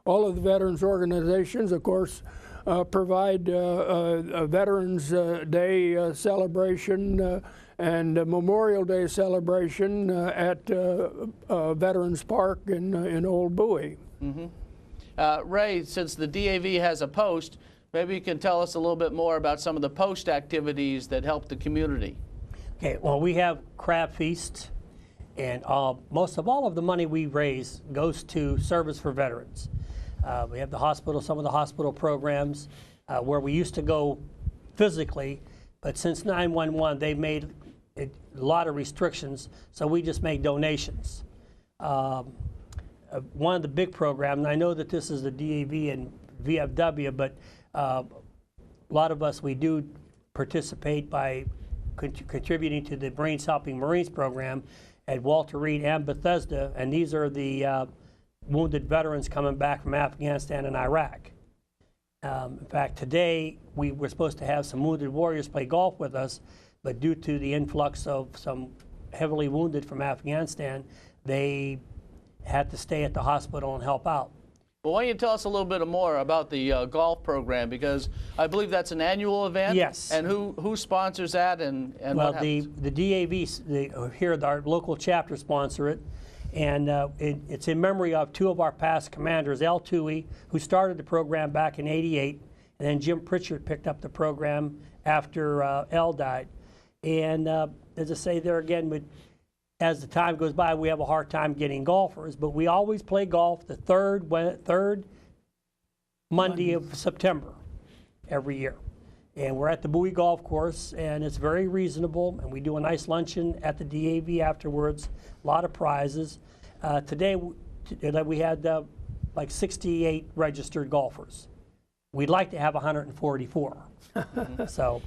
all of the veterans organizations, of course, provide a Veterans Day celebration and a Memorial Day celebration at Veterans Park in Old Bowie. Mm-hmm. Ray, since the DAV has a post, maybe you can tell us a little bit more about some of the post activities that help the community. Okay, well, we have crab feasts, and most of all of the money we raise goes to service for veterans. We have the hospital, some of the hospital programs where we used to go physically, but since 9/11, they've made a lot of restrictions, so we just make donations. One of the big programs, and I know that this is the DAV and VFW, but a lot of us, we do participate by contributing to the Marines Helping Marines program at Walter Reed and Bethesda, and these are the wounded veterans coming back from Afghanistan and Iraq. In fact, today we were supposed to have some wounded warriors play golf with us, but due to the influx of some heavily wounded from Afghanistan, they had to stay at the hospital and help out. Well, why don't you tell us a little bit more about the golf program, because I believe that's an annual event? Yes. And who sponsors that, and well, what happens? the DAV, here, our local chapter sponsor it, and it's in memory of two of our past commanders, Al Toohey, who started the program back in '88, and then Jim Pritchard picked up the program after Al died. And as I say there again, as the time goes by, we have a hard time getting golfers, but we always play golf the third Monday of September every year. And we're at the Bowie Golf Course, and it's very reasonable, and we do a nice luncheon at the DAV afterwards, a lot of prizes. Today we had like 68 registered golfers. We'd like to have 144. So.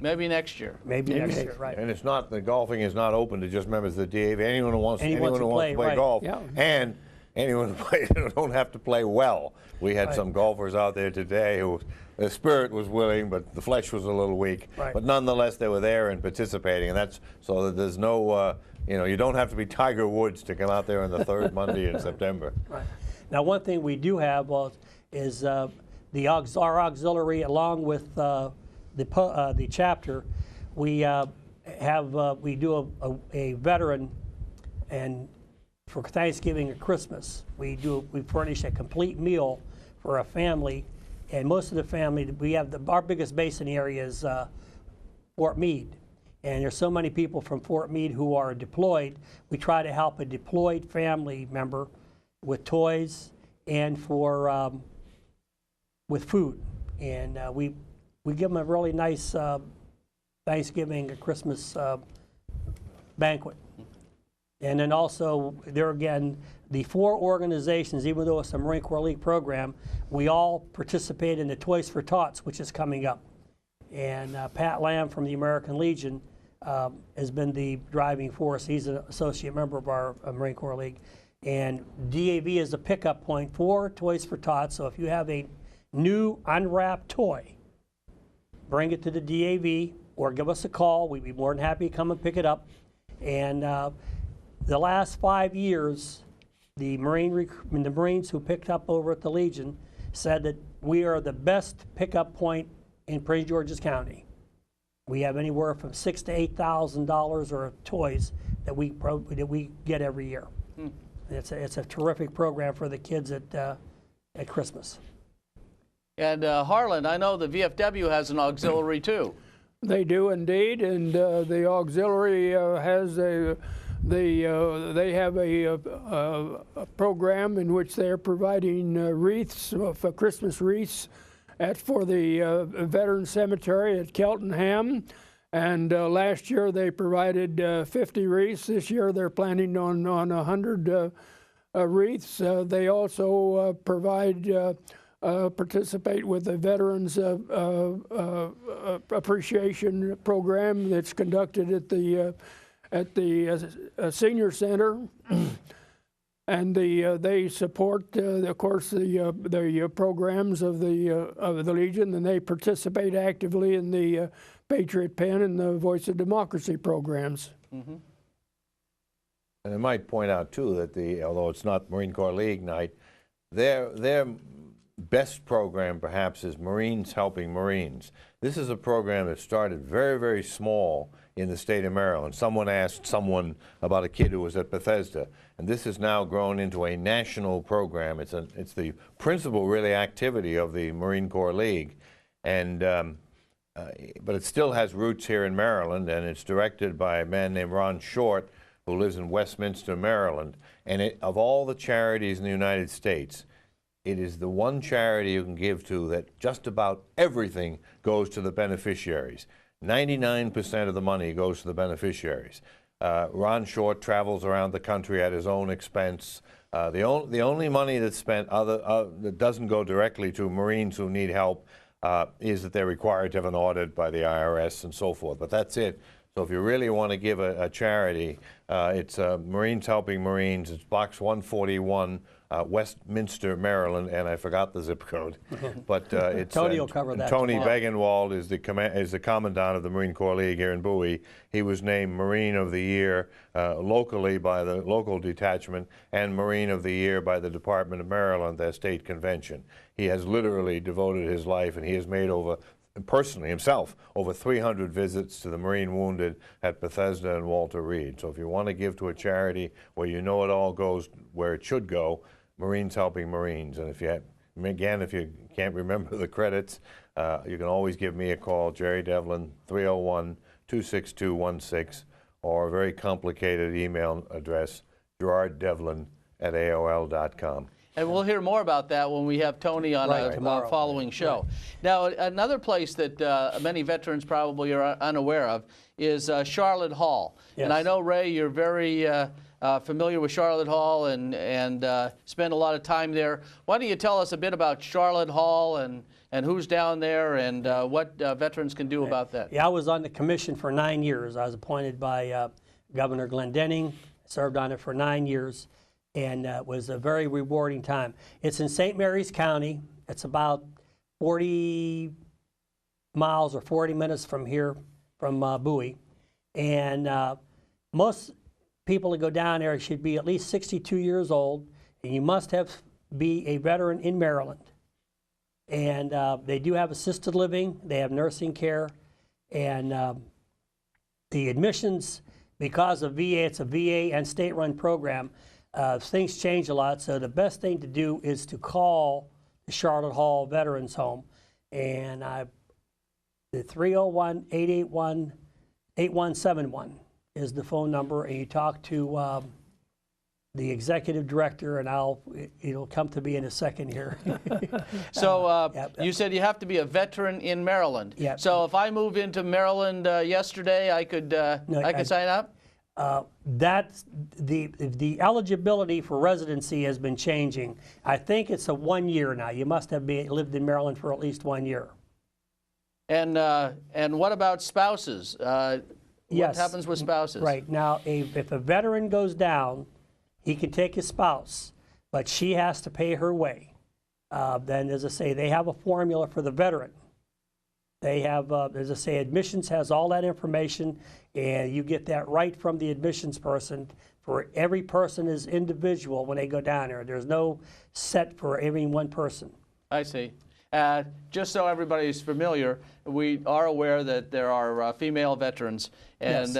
Maybe next year. Maybe next year, right. And it's not, the golfing is not open to just members of the DAV. Anyone who wants to play right. golf, Yeah. and anyone who don't have to play well. We had some golfers out there today who, the spirit was willing, but the flesh was a little weak. Right. But nonetheless, they were there and participating, and that's so that there's no, you don't have to be Tiger Woods to come out there on the third Monday in September. Right. Now, one thing we do have is our auxiliary, along with the chapter, we do a veteran, and for Thanksgiving and Christmas, we furnish a complete meal for a family, and most of the family, we have our biggest base in the area is Fort Meade, and there's so many people from Fort Meade who are deployed. We try to help a deployed family member with toys and with food, and we give them a really nice Thanksgiving and Christmas banquet. And then also, there again, the 4 organizations, even though it's a Marine Corps League program, we all participate in the Toys for Tots, which is coming up. And Pat Lamb from the American Legion has been the driving force. He's an associate member of our Marine Corps League. And DAV is a pickup point for Toys for Tots. So if you have a new unwrapped toy, bring it to the DAV or give us a call. We'd be more than happy to come and pick it up. And the last 5 years, the Marines who picked up over at the Legion said that we are the best pickup point in Prince George's County. We have anywhere from $6,000 to $8,000 of toys that we get every year. It's a terrific program for the kids at Christmas. And Harlan, I know the VFW has an auxiliary too. They do indeed, and the auxiliary they have a program in which they are providing wreaths, for Christmas wreaths, for the Veteran Cemetery at Cheltenham. And last year they provided 50 wreaths. This year they're planning on 100 wreaths. They also participate with the Veterans Appreciation Program that's conducted at the Senior Center, and they support, of course, the programs of the Legion, and they participate actively in the Patriot Pen and the Voice of Democracy programs. Mm-hmm. And I might point out too that although it's not Marine Corps League night, their best program perhaps is Marines Helping Marines. This is a program that started very, very small in the state of Maryland. Someone asked someone about a kid who was at Bethesda, and this has now grown into a national program. It's the principal, really, activity of the Marine Corps League, and but it still has roots here in Maryland, and it's directed by a man named Ron Short, who lives in Westminster, Maryland. And of all the charities in the United States, it is the one charity you can give to that just about everything goes to the beneficiaries. 99% of the money goes to the beneficiaries. Ron Short travels around the country at his own expense. The only money that's spent that doesn't go directly to Marines who need help is that they're required to have an audit by the IRS and so forth. But that's it. So if you really want to give a charity, it's Marines Helping Marines. It's Box 141, Westminster, Maryland, and I forgot the zip code. But it's Tony will cover that Tony tomorrow. Begenwald is the commandant of the Marine Corps League here in Bowie. He was named Marine of the Year locally by the local detachment and Marine of the Year by the Department of Maryland, their state convention. He has literally devoted his life, and he has made personally himself, over 300 visits to the Marine wounded at Bethesda and Walter Reed. So if you want to give to a charity where you know it all goes where it should go, Marines Helping Marines. And if you can't remember the credits, you can always give me a call, Jerry Devlin, 301-26216, or a very complicated email address, gerarddevlin@aol.com. And we'll hear more about that when we have Tony on a tomorrow. following show. Now, another place that many veterans probably are unaware of is Charlotte Hall. Yes. And I know, Ray, you're very familiar with Charlotte Hall and spend a lot of time there. Why don't you tell us a bit about Charlotte Hall and who's down there and what veterans can do about that? Yeah, I was on the commission for 9 years. I was appointed by Governor Glendening, served on it for 9 years, and it was a very rewarding time. It's in St. Mary's County. It's about 40 miles or 40 minutes from here, from Bowie. And most people that go down there should be at least 62 years old, and you must be a veteran in Maryland. And they do have assisted living, they have nursing care, and the admissions, because of VA, it's a VA and state-run program, things change a lot, so the best thing to do is to call the Charlotte Hall Veterans Home, and the 301-881-8171 is the phone number, and you talk to the executive director, and it'll come to me in a second here. So Yeah. you said you have to be a veteran in Maryland. Yeah. So if I move into Maryland yesterday, I could sign up? That's the eligibility for residency has been changing. I think it's a 1 year now. You must have lived in Maryland for at least 1 year. And what about spouses? What Yes. happens with spouses? Right. Now, if a veteran goes down, he can take his spouse, but she has to pay her way. Then, as I say, they have a formula for the veteran. They have, as I say, admissions has all that information, and you get that right from the admissions person. For every person is individual when they go down there. There's no set for every one person. I see. Just so everybody's familiar, we are aware that there are female veterans, and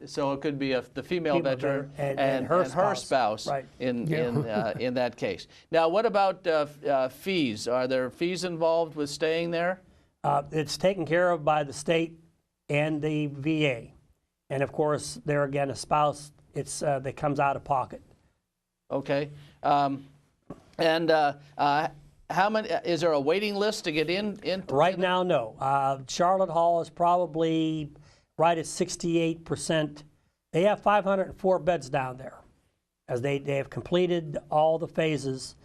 so it could be the female veteran and her spouse. Right. in that case. Now, what about fees? Are there fees involved with staying there? It's taken care of by the state and the VA, and of course, there again, a spouse that comes out of pocket. Okay. How many? Is there a waiting list to get in? Right now, no. Charlotte Hall is probably right at 68%. They have 504 beds down there, as they have completed all the phases,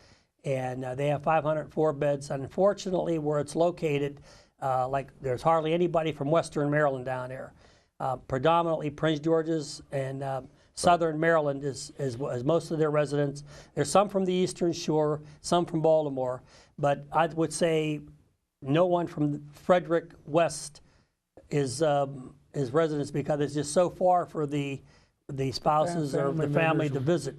and they have 504 beds. Unfortunately, where it's located, there's hardly anybody from Western Maryland down there. Predominantly Prince George's and Southern Maryland is most of their residents. There's some from the Eastern Shore, some from Baltimore, but I would say no one from Frederick West is residents, because it's just so far for the spouses or the family to visit.